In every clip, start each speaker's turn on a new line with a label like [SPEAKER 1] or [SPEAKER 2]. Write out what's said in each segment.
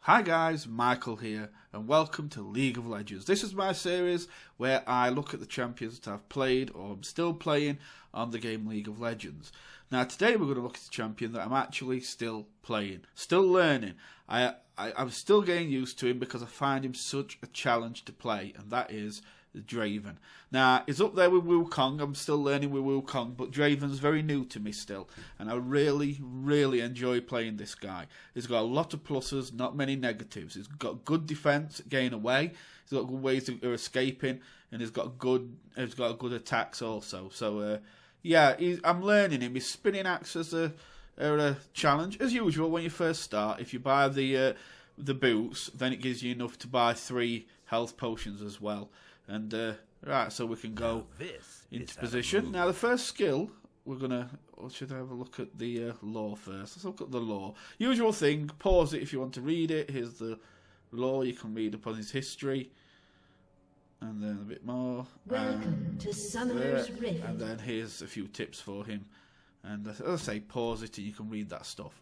[SPEAKER 1] Hi guys, Michael here, and welcome to League of Legends. This is my series where I look at the champions that I've played or I'm still playing on the game League of Legends. Now today we're going to look at the champion that I'm actually still playing, still learning. I'm still getting used to him because I find him such a challenge to play, and that is Draven. Now, he's up there with Wukong. I'm still learning with Wukong, but Draven's very new to me still, and I really enjoy playing this guy. He's got a lot of pluses, not many negatives. He's got good defense, getting away. He's got good ways of escaping, and he's got good attacks also. So, yeah, I'm learning him. His spinning axes are a challenge as usual when you first start. If you buy the boots, then it gives you enough to buy 3 health potions as well. And right, so we can go into position. Now the first skill, we're gonna, or should I have a look at the lore first? Let's look at the lore. Usual thing, pause it if you want to read it. Here's the lore, you can read upon his history. And then a bit more.
[SPEAKER 2] Welcome to Summoner's Rift.
[SPEAKER 1] And then here's a few tips for him. And as I say, pause it and you can read that stuff.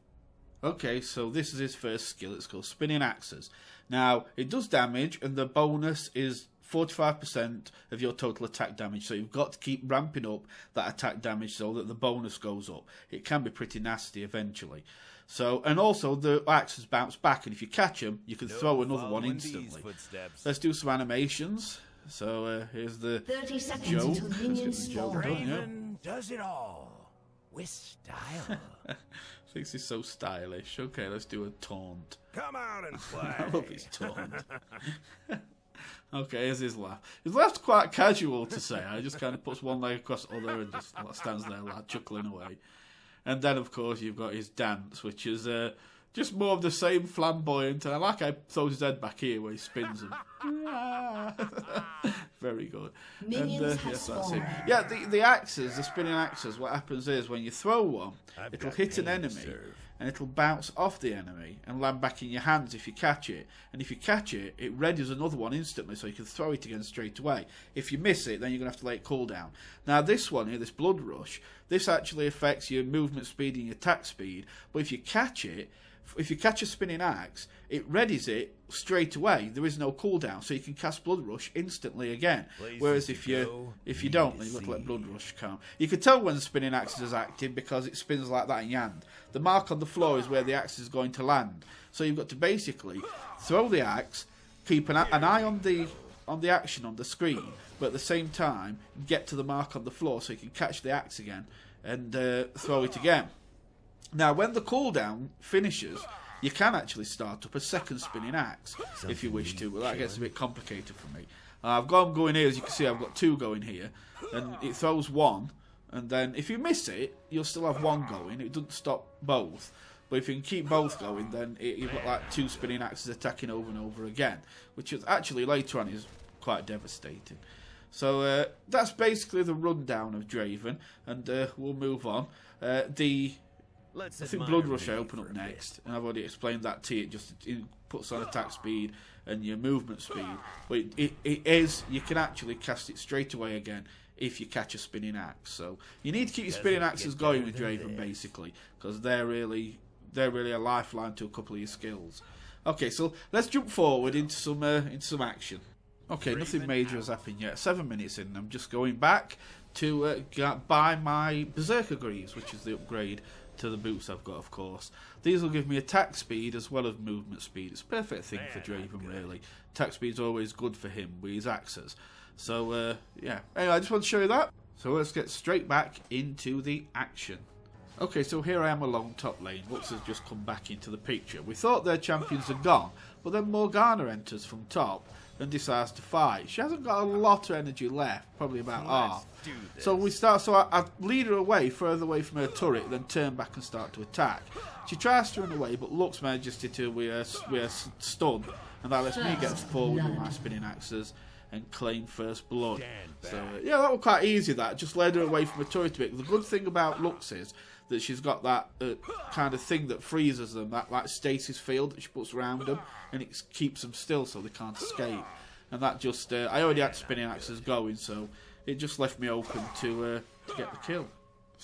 [SPEAKER 1] Okay, so this is his first skill. It's called Spinning Axes. Now, it does damage, and the bonus is 45% of your total attack damage. So you've got to keep ramping up that attack damage so that the bonus goes up. It can be pretty nasty eventually. So, and also the axes bounce back, and if you catch them, you can throw another one instantly. Let's do some animations. So here's the
[SPEAKER 2] 30 seconds
[SPEAKER 1] Joe.
[SPEAKER 2] until minions spawn.
[SPEAKER 3] Draven does it all with style.
[SPEAKER 1] Thinks he's so stylish. Okay, let's do a taunt.
[SPEAKER 3] Come out and
[SPEAKER 1] I
[SPEAKER 3] play.
[SPEAKER 1] love his taunt. Okay, here's his laugh. His laugh's quite casual to say. I just kind of puts one leg across the other and just stands there like chuckling away. And then, of course, you've got his dance, which is just more of the same flamboyant. And I like how he throws his head back here where he spins him. Very good.
[SPEAKER 2] Minions have
[SPEAKER 1] yes, that's it.
[SPEAKER 2] spawned.
[SPEAKER 1] Yeah, the axes, the spinning axes, what happens is when you throw one, it'll
[SPEAKER 3] got
[SPEAKER 1] hit an
[SPEAKER 3] pain to
[SPEAKER 1] enemy
[SPEAKER 3] serve.
[SPEAKER 1] and it'll bounce off the enemy and land back in your hands if you catch it. And if you catch it, it readies another one instantly so you can throw it again straight away. If you miss it, then you're going to have to let it cool down. Now this one here, this Blood Rush, this actually affects your movement speed and your attack speed, but if you catch it, if you catch a spinning axe, it readies it straight away. There is no cooldown, so you can cast Blood Rush instantly again. Whereas if you don't, then you look like Blood Rush can't. You can tell when the spinning axe is active because it spins like that in your hand. The mark on the floor is where the axe is going to land. So you've got to basically throw the axe, keep an eye on the action on the screen, but at the same time get to the mark on the floor so you can catch the axe again and throw it again. Now, when the cooldown finishes, you can actually start up a second spinning axe if you wish to, but that gets a bit complicated for me. I'm going here, as you can see, I've got 2 going here, and it throws 1, and then if you miss it, you'll still have 1 going. It doesn't stop both, but if you can keep both going, then you've got like 2 spinning axes attacking over and over again, which is actually later on is quite devastating. So that's basically the rundown of Draven, and we'll move on. I think Blood Rush I open up next, and I've already explained that to you. It puts on attack speed and your movement speed. But you can actually cast it straight away again if you catch a spinning axe. So you need to keep your spinning axes going with Draven, basically, because they're really a lifeline to a couple of your skills. Okay, so let's jump forward into some action. Okay, nothing major has happened yet. 7 minutes in, I'm just going back to buy my Berserker Greaves, which is the upgrade to the boots I've got, of course. These will give me attack speed as well as movement speed. It's a perfect thing for Draven, really. Attack speed's always good for him with his axes. So, yeah. Anyway, I just want to show you that. So let's get straight back into the action. Okay, so here I am along top lane. Lux has just come back into the picture. We thought their champions had gone, but then Morgana enters from top and decides to fight. She hasn't got a lot of energy left, probably about half. So I lead her away, further away from her turret, then turn back and start to attack. She tries to run away, but Lux manages to with her stun, and that lets me get forward with my spinning axes and claim first blood. So yeah, that was quite easy. That just led her away from her turret a bit. The good thing about Lux is that she's got that kind of thing that freezes them, that like stasis field that she puts around them, and it keeps them still so they can't escape. And that just, I already had spinning axes going, so it just left me open to get the kill.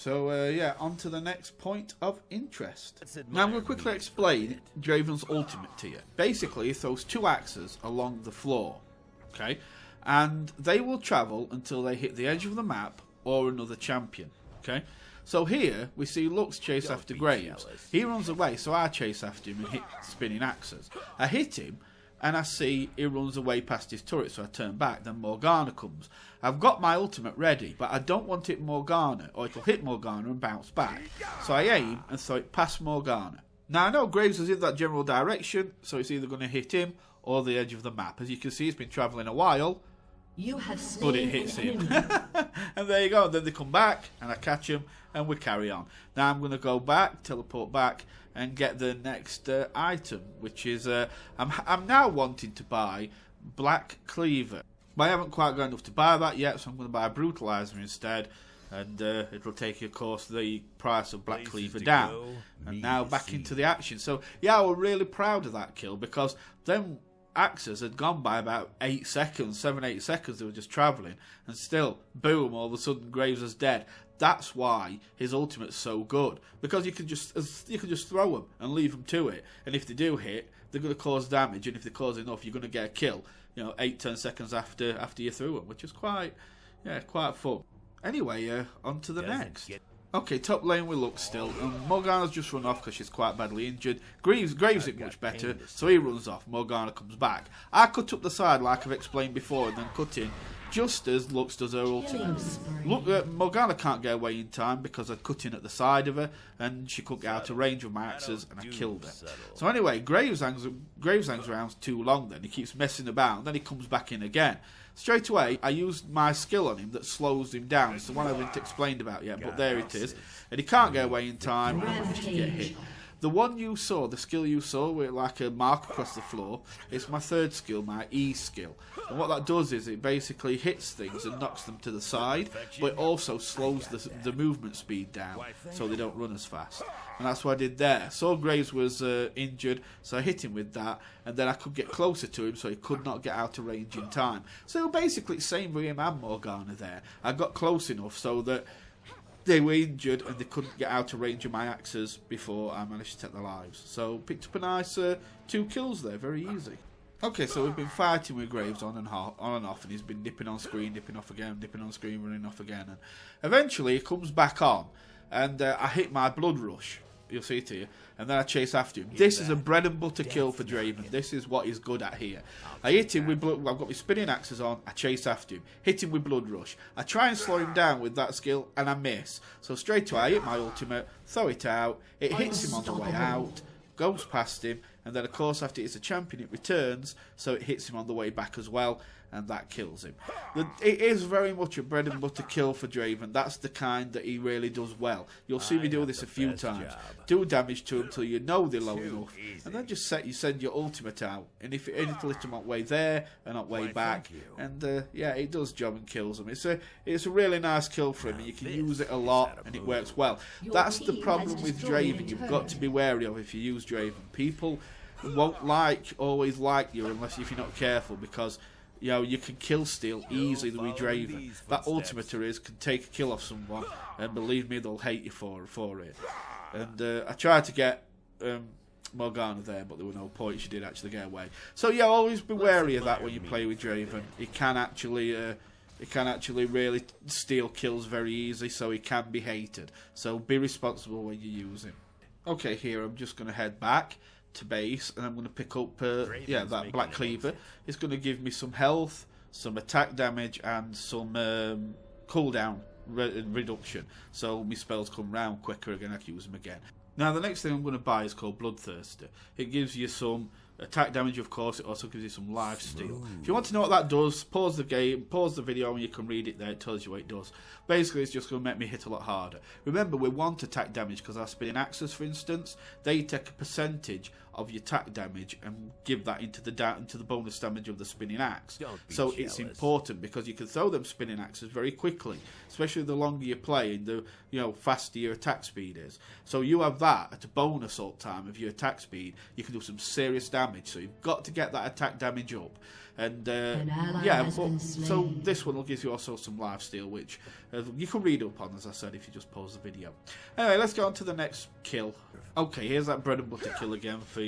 [SPEAKER 1] So, yeah, on to the next point of interest. Now, I'm going to quickly explain Draven's ultimate to you. Basically, he throws 2 axes along the floor, okay? And they will travel until they hit the edge of the map or another champion, okay? So here, we see Lux chase after Graves. He runs away, so I chase after him and hit spinning axes. I hit him, and I see he runs away past his turret, so I turn back. Then Morgana comes. I've got my ultimate ready, but I don't want it Morgana, or it'll hit Morgana and bounce back. So I aim and throw it past Morgana. Now I know Graves is in that general direction, so it's either going to hit him or the edge of the map. As you can see, he's been travelling a while,
[SPEAKER 2] You have
[SPEAKER 1] but
[SPEAKER 2] slain
[SPEAKER 1] it hits
[SPEAKER 2] an
[SPEAKER 1] him.
[SPEAKER 2] enemy.
[SPEAKER 1] And there you go. And then they come back, and I catch him, and we carry on. Now I'm going to go back, teleport back, and get the next item, which is I'm now wanting to buy Black Cleaver, but I haven't quite got enough to buy that yet, so I'm going to buy a Brutalizer instead, and it'll take, of course, the price of Black Cleaver down. And now back into the action. So yeah, I was really proud of that kill, because them axes had gone by about 8 seconds, 7-8 seconds. They were just travelling, and still, boom! All of a sudden, Graves is dead. That's why his ultimate's so good, because you can just throw them and leave them to it, and if they do hit, they're going to cause damage, and if they cause enough, you're going to get a kill. 8-10 seconds after you threw them, which is quite fun. Anyway, on to the next. Okay, top lane we look still, and Morgana's just run off because she's quite badly injured. Graves it much better, so he runs off. Morgana comes back. I cut up the side like I've explained before, and then cut in just as Lux does her ultimate. Look, Morgana can't get away in time because I cut in at the side of her, and she couldn't get out of range of my axes, and I killed her. So anyway, Graves hangs around too long then. He keeps messing about, and then he comes back in again. Straight away, I used my skill on him that slows him down. It's the one I haven't explained about yet, but there it is. And he can't get away in time, and managed to get hit. The one you saw, the skill you saw, with like a mark across the floor, it's my 3rd skill, my E skill. And what that does is it basically hits things and knocks them to the side, but it also slows the movement speed down, so they don't run as fast. And that's what I did there. Saw Graves was injured, so I hit him with that, and then I could get closer to him, so he could not get out of range in time. So basically, same with him and Morgana there. I got close enough so that they were injured and they couldn't get out of range of my axes before I managed to take their lives. So picked up a nice 2 kills there, very easy. Okay, so we've been fighting with Graves on and off, and he's been nipping on screen, nipping off again, nipping on screen, running off again, and eventually he comes back on, and I hit my blood rush. You'll see it here, and then I chase after him. This is a bread and butter kill for Draven. This is what he's good at here. I hit him with blood. I've got my spinning axes on. I chase after him, hit him with blood rush. I try and slow him down with that skill, and I miss. So straight away I hit my ultimate, throw it out. It hits him on the way out, goes past him, and then of course after it's a champion, it returns, so it hits him on the way back as well, and that kills him. It is very much a bread and butter kill for Draven. That's the kind that he really does well. You'll see me do this a few times. Do damage to him till you know they're low enough, and then just send your ultimate out, and if it'll hit them on way there and on way back, and yeah, it does job and kills them. It's a really nice kill for him, and you can use it a lot, and it works well. That's the problem with Draven. You've got to be wary of if you use Draven. People won't always like you unless if you're not careful, because you can kill steal easily with Draven. That ultimator can take a kill off someone, and believe me, they'll hate you for it. And I tried to get Morgana there, but there were no points. She did actually get away. So yeah, always be wary of that when you play with Draven. He can actually really steal kills very easily, so he can be hated. So be responsible when you use him. Okay, here I'm just going to head back to base, and I'm going to pick up that Black Cleaver. It's going to give me some health, some attack damage, and some cooldown reduction, so my spells come round quicker again. I can use them again. Now the next thing I'm going to buy is called Bloodthirster. It gives you some attack damage, of course. It also gives you some life steal. If you want to know what that does, pause the game, pause the video, and you can read it there. It tells you what it does. Basically, it's just going to make me hit a lot harder. Remember, we want attack damage because our spinning axes, for instance, they take a percentage of your attack damage and give that into the bonus damage of the spinning axe. So it's important because you can throw them spinning axes very quickly, especially the longer you play and the faster your attack speed is. So you have that at a bonus all time of your attack speed. You can do some serious damage. damage, so you've got to get that attack damage up. And
[SPEAKER 2] ally
[SPEAKER 1] yeah,
[SPEAKER 2] has been slain.
[SPEAKER 1] so this one will give you also some lifesteal, which you can read up on, as I said, if you just pause the video. Anyway, let's go on to the next kill. Okay, here's that bread and butter kill again for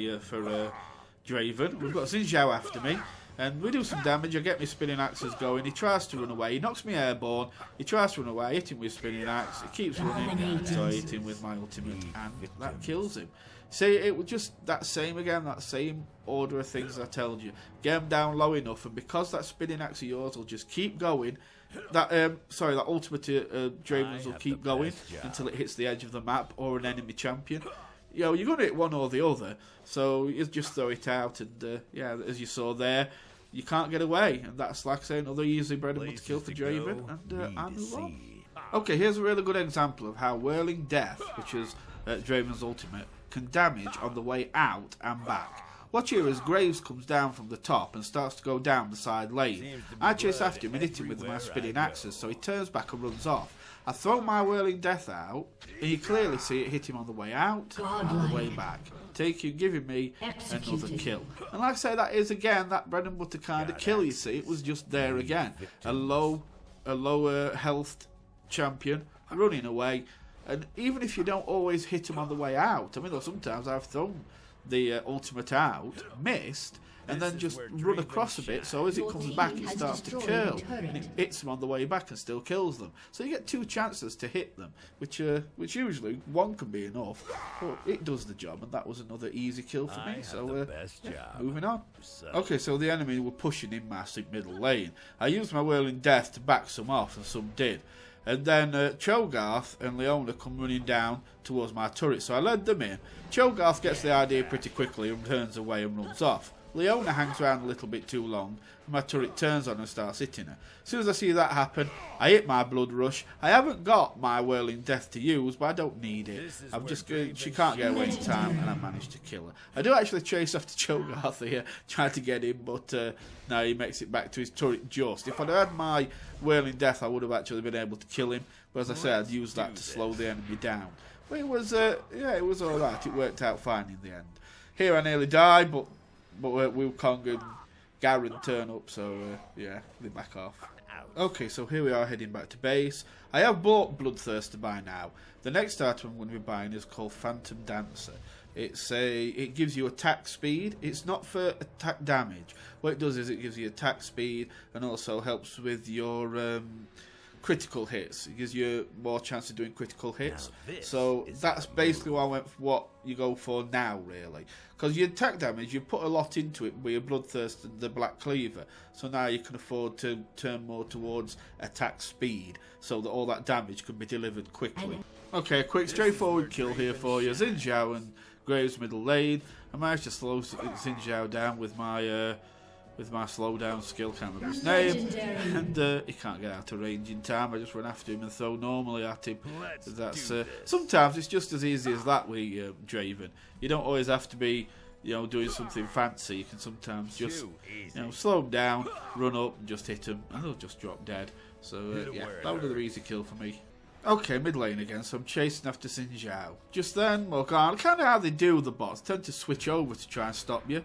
[SPEAKER 1] Draven. We've got Xin Zhao after me. And we do some damage. I get my spinning axes going. He tries to run away. He knocks me airborne. He tries to run away. I hit him with spinning axe. He keeps running. So I hit him with my ultimate, and that kills him. See, it was just that same again. That same order of things I told you. Get him down low enough, and because that spinning axe of yours will just keep going. That that ultimate Draven's will keep going until it hits the edge of the map or an enemy champion. You know, you're going to hit one or the other, so you just throw it out, and yeah, as you saw there, you can't get away, and that's, like I say, another easy bread and butter kill for Draven, and I move on. Okay, here's a really good example of how Whirling Death, which is Draven's ultimate, can damage on the way out and back. Watch here as Graves comes down from the top and starts to go down the side lane. I chase after him and hit him with my spinning axes, so he turns back and runs off. I throw my Whirling Death out, and you clearly see it hit him on the way out and the way back, giving me another kill. And like I say, that is again that bread and butter kind of kill. You see, it was just there again, a lower health champion running away, and even if you don't always hit him on the way out, I mean, sometimes I've thrown the ultimate out, missed, and then just run across a bit, so as it comes back it starts to curl, and it hits them on the way back and still kills them. So you get 2 chances to hit them, which usually one can be enough, but it does the job, and that was another easy kill for me. So moving on. Okay, so the enemy were pushing in massive middle lane. I used my Whirling Death to back some off, and some did. And then Cho'Gath and Leona come running down towards my turret, so I led them in. Cho'Gath gets the idea pretty quickly and turns away and runs off. Leona hangs around a little bit too long, and my turret turns on and starts hitting her. As soon as I see that happen, I hit my Blood Rush. I haven't got my Whirling Death to use, but I don't need it. I'm just she can't get away in time, and I managed to kill her. I do actually chase after Cho'Gath here, trying to get him, but no, he makes it back to his turret just. If I'd had my Whirling Death, I would have actually been able to kill him, but as I say, I'd used that to slow the enemy down. But it was, yeah, it was alright. It worked out fine in the end. Here I nearly died, but Wukong and Garen turn up, so yeah, they back off. Okay, so here we are heading back to base. I have bought Bloodthirster by now. The next item I'm going to be buying is called Phantom Dancer. It gives you attack speed. It's not for attack damage. What it does is it gives you attack speed and also helps with your critical hits. It gives you more chance of doing critical hits. So that's basically what I went for, what you go for now, really. Because your attack damage, you put a lot into it with your Bloodthirst and the Black Cleaver. So now you can afford to turn more towards attack speed, so that all that damage can be delivered quickly. Okay, a quick straightforward kill here for you. Xin Zhao and Graves middle lane. I managed to slow Xin Zhao down with my slowdown skill, can't remember his name, and he can't get out of range in time. I just run after him and throw normally at him. That's sometimes it's just as easy as that with Draven. You don't always have to be, doing something fancy. You can sometimes just, slow them down, run up, and just hit them, and they'll just drop dead. So yeah, that was another easy kill for me. Okay, mid lane again, so I'm chasing after Xin Zhao. Just then, Morgana, kind of how they do the bots, tend to switch over to try and stop you.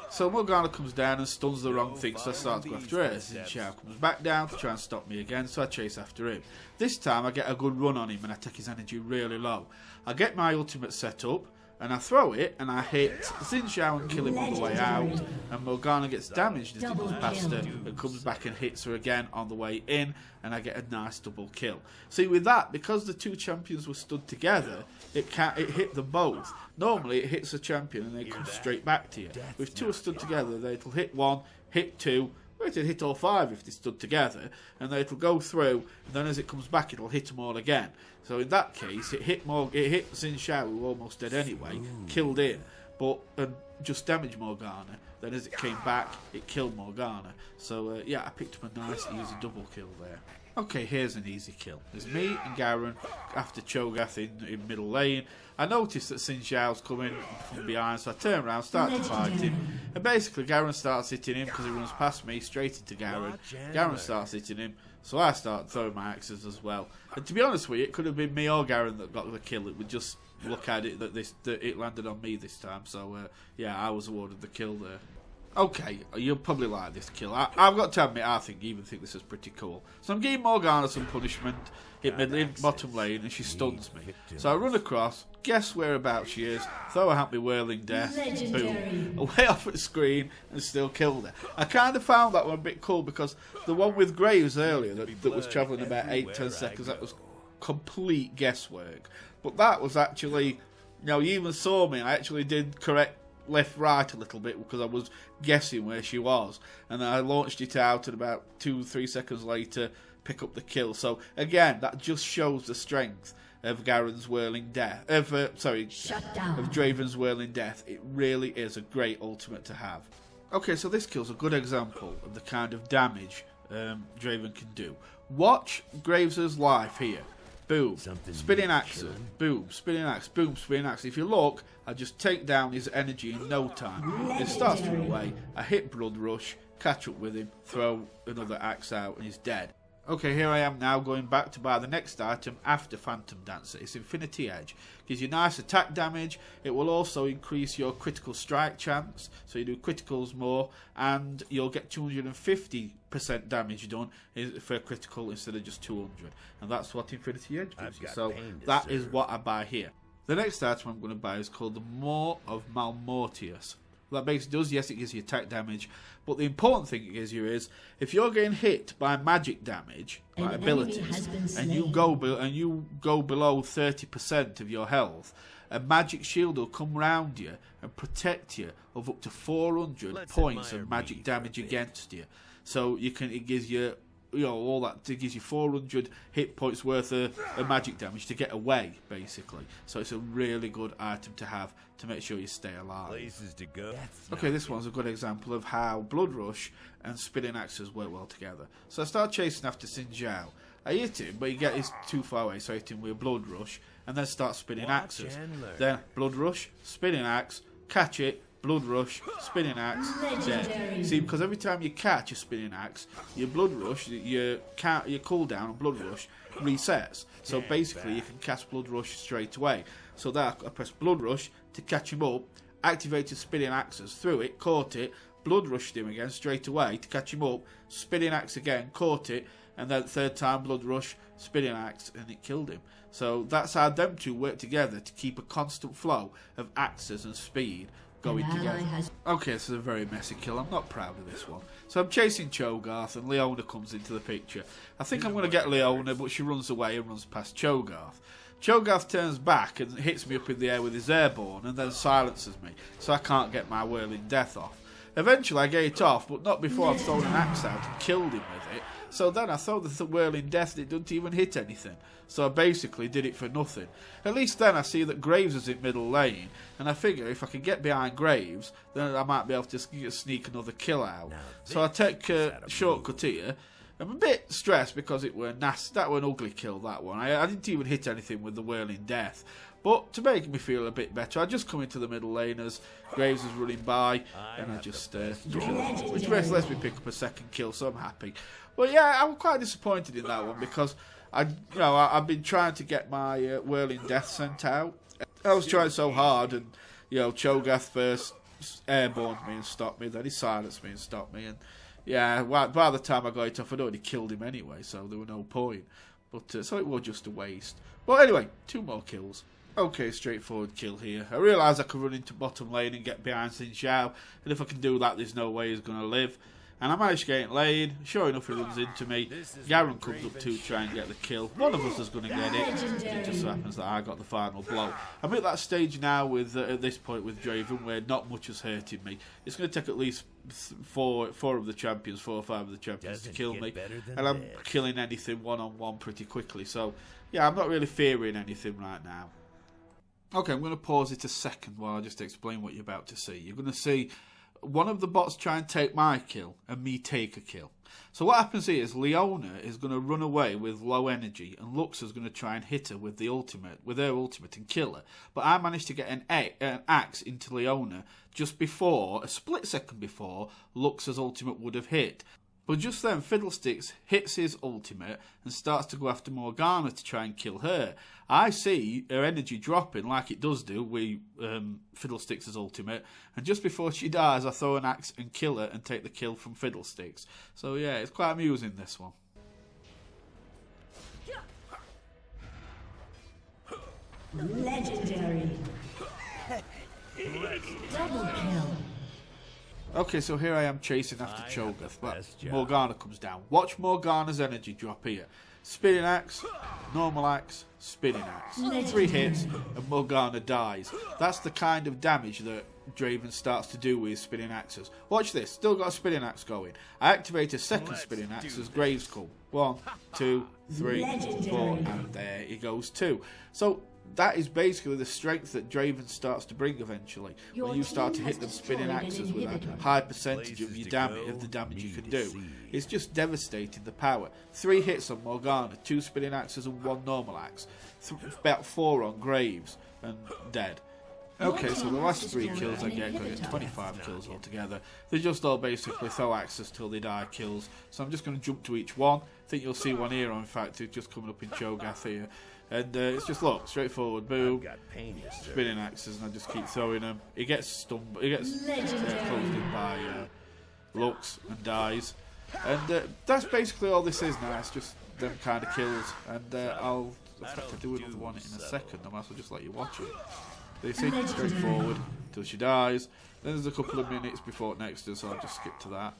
[SPEAKER 1] So Morgana comes down and stuns the wrong thing, so I start to go after her. Xin Zhao comes back down to try and stop me again, so I chase after him. This time I get a good run on him and I take his energy really low. I get my ultimate set up, and I throw it, and I hit Xin Zhao and kill him on the way out, and Morgana gets damaged as he goes past her, and comes back and hits her again on the way in, and I get a nice double kill. See, with that, because the 2 champions were stood together, it hit them both. Normally, it hits a champion, and they come straight back to you. If 2 are stood together, it'll hit 1, hit 2, or it'll hit all 5 if they stood together, and then it'll go through, and then as it comes back, it'll hit them all again. So in that case, it hit Xin Zhao, who was almost dead anyway, killed him, but just damaged Morgana. Then as it came back, it killed Morgana. So yeah, I picked up a nice easy double kill there. Okay, here's an easy kill. There's me and Garen after Cho'Gath in middle lane. I noticed that Xin Zhao's coming from behind, so I turn around, start to fight him. And basically Garen starts hitting him because he runs past me straight into Garen. Garen starts hitting him, so I start throwing my axes as well. And to be honest with you, it could have been me or Garen that got the kill. It was just look at it that it landed on me this time. So yeah, I was awarded the kill there. Okay, you'll probably like this kill. I've got to admit, I even think this is pretty cool. So I'm giving Morgana some punishment, hit mid lane, bottom lane, and she stuns me. So I run across, guess whereabouts she is, throw her at me whirling death, boom, away off the screen, and still killed her. I kind of found that one a bit cool because the one with Graves earlier that was travelling about 8-10 seconds, that was complete guesswork. But that was actually, you know, you even saw me, I actually did correct left right a little bit because I was guessing where she was, and I launched it out, and about 2-3 seconds later pick up the kill. So again, that just shows the strength of Garen's whirling death, of Draven's whirling death. It really is a great ultimate to have. Okay, so this kill's a good example of the kind of damage Draven can do. Watch Graves' life here. Boom, spinning axe, boom, spinning axe, boom, spinning axe. If you look, I just take down his energy in no time. It starts to run away, I hit Blood Rush, catch up with him, throw another axe out, and he's dead. Okay, here I am now going back to buy the next item after Phantom Dancer. It's Infinity Edge. Gives you nice attack damage. It will also increase your critical strike chance, so you do criticals more, and you'll get 250% damage done for critical instead of just 200. And that's what Infinity Edge gives you. So that is what I buy here. The next item I'm going to buy is called the Maw of Malmortius. That basically does, yes, it gives you attack damage, but the important thing it gives you is if you're getting hit by magic damage, by abilities, and you go below 30% of your health, a magic shield will come round you and protect you of up to 400 points of magic damage against you. So it gives you, all that. It gives you 400 hit points worth of magic damage to get away, basically. So it's a really good item to have to make sure you stay alive.
[SPEAKER 3] Places to go.
[SPEAKER 1] Okay, this one's a good example of how Blood Rush and Spinning Axes work well together. So I start chasing after Xin Zhao. I hit him, but he's too far away, so I hit him with a Blood Rush, and then start spinning axes. Then Blood Rush, Spinning Axe, catch it, Blood Rush, Spinning Axe, dead. See, because every time you catch a Spinning Axe, your Blood Rush, your cooldown on Blood Rush resets. So basically, you can cast Blood Rush straight away. So that I press Blood Rush to catch him up, activated Spinning Axes, threw it, caught it, Blood Rushed him again straight away to catch him up, Spinning Axe again, caught it, and then third time Blood Rush, Spinning Axe, and it killed him. So that's how them two work together to keep a constant flow of axes and speed going together. Okay, this is a very messy kill. I'm not proud of this one. So I'm chasing Cho'Gath, and Leona comes into the picture. I think I'm going to get Leona, but she runs away and runs past Cho'Gath. Cho'Gath turns back and hits me up in the air with his airborne and then silences me, so I can't get my whirling death off. Eventually I get it off, but not before I've thrown an axe out and killed him with it. So then I throw the whirling death and it doesn't even hit anything. So I basically did it for nothing. At least then I see that Graves is in middle lane, and I figure if I can get behind Graves, then I might be able to sneak another kill out. So I take a shortcut here. I'm a bit stressed because it were nasty. That were an ugly kill, that one. I didn't even hit anything with the whirling death. But to make me feel a bit better, I just come into the middle lane as Graves is running by, and I just kill him, which lets me pick up a second kill, so I'm happy. But yeah, I'm quite disappointed in that one because I've been trying to get my whirling death sent out. I was trying so hard, and Cho'Gath first airborned me and stopped me, then he silenced me and stopped me, and yeah, by the time I got it off, I'd already killed him anyway, so there was no point. But so it was just a waste. But anyway, 2 more kills. Okay, straightforward kill here. I realised I could run into bottom lane and get behind Xin Zhao, and if I can do that, there's no way he's going to live. And I managed to get in lane. Sure enough, he runs into me. Garen comes up to try and get the kill. One of us is going to get it. It just so happens that I got the final blow. I'm at that stage now with at this point with Draven where not much has hurted me. It's going to take at least 4 of the champions, 4 or 5 of the champions to kill me. And I'm killing anything one-on-one pretty quickly. So, yeah, I'm not really fearing anything right now. Okay, I'm going to pause it a second while I just explain what you're about to see. You're going to see one of the bots try and take my kill and me take a kill. So what happens here is Leona is going to run away with low energy and Lux is going to try and hit her with her ultimate and kill her. But I managed to get an axe into Leona just before, a split second before, Lux's ultimate would have hit. But just then, Fiddlesticks hits his ultimate and starts to go after Morgana to try and kill her. I see her energy dropping like it does do with Fiddlesticks' ultimate, and just before she dies, I throw an axe and kill her and take the kill from Fiddlesticks. So yeah, it's quite amusing, this one.
[SPEAKER 2] Legendary. Double kill.
[SPEAKER 1] Okay, so here I am chasing after
[SPEAKER 3] I have
[SPEAKER 1] Cho'Gath,
[SPEAKER 3] the
[SPEAKER 1] but
[SPEAKER 3] best job.
[SPEAKER 1] Morgana comes down. Watch Morgana's energy drop here. Spinning axe, normal axe, spinning axe. 3 hits and Morgana dies. That's the kind of damage that Draven starts to do with his spinning axes. Watch this, still got a spinning axe going. I activate a second spinning axe as Graves come. 1, 2, 3, 4, and there he goes 2. So that is basically the strength that Draven starts to bring eventually. When you start to hit them spinning axes with a high percentage of your damage, of the damage you can do. It's just devastating, the power. 3 hits on Morgana, 2 spinning axes and 1 normal axe. About 4 on Graves and dead. Okay, so the last 3 kills I get 25 kills altogether. They just all basically throw axes till they die kills. So I'm just going to jump to each one. I think you'll see one here, in fact, it's just coming up in Cho'Gath here. And it's just, look, straightforward, boom, spinning axes, and I just keep throwing them. He gets stunned, he gets closed in by Lux and dies. And that's basically all this is now, it's just them kind of kills. And in fact, I'll do another one in a second, I might as well just let you watch it. They seem straightforward until she dies. Then there's a couple of minutes before it next to, so I'll just skip to that.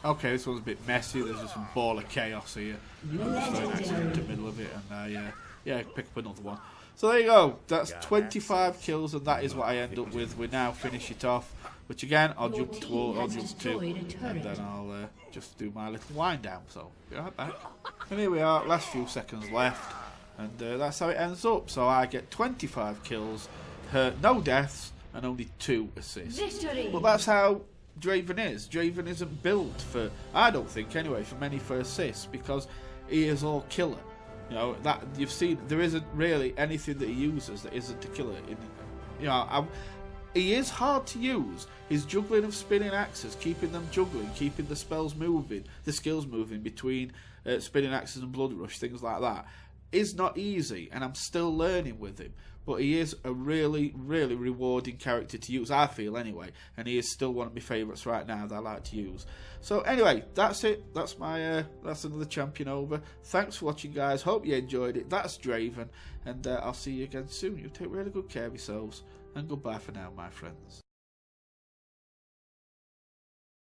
[SPEAKER 1] Okay, this one's a bit messy, there's just some ball of chaos here. I'm just throwing axes into the middle of it, and yeah, pick up another one. So there you go, that's 25 kills, and that is what I end up with. We now finish it off, which again, I'll jump to, and then I'll just do my little wind down, so be right back. And here we are, last few seconds left, and that's how it ends up. So I get 25 kills, no deaths, and only 2 assists.
[SPEAKER 2] Victory.
[SPEAKER 1] But that's how Draven is. Draven isn't built for, I don't think anyway, for many for assists, because he is all killer. You know, that you've seen, there isn't really anything that he uses that isn't a killer. He is hard to use. His juggling of spinning axes, keeping them juggling, keeping the spells moving, the skills moving between spinning axes and blood rush, things like that, is not easy, and I'm still learning with him. But he is a really, really rewarding character to use, I feel anyway, and he is still one of my favourites right now that I like to use. So anyway, that's it. That's my that's another champion over. Thanks for watching, guys. Hope you enjoyed it. That's Draven, and I'll see you again soon. You take really good care of yourselves, and goodbye for now, my friends.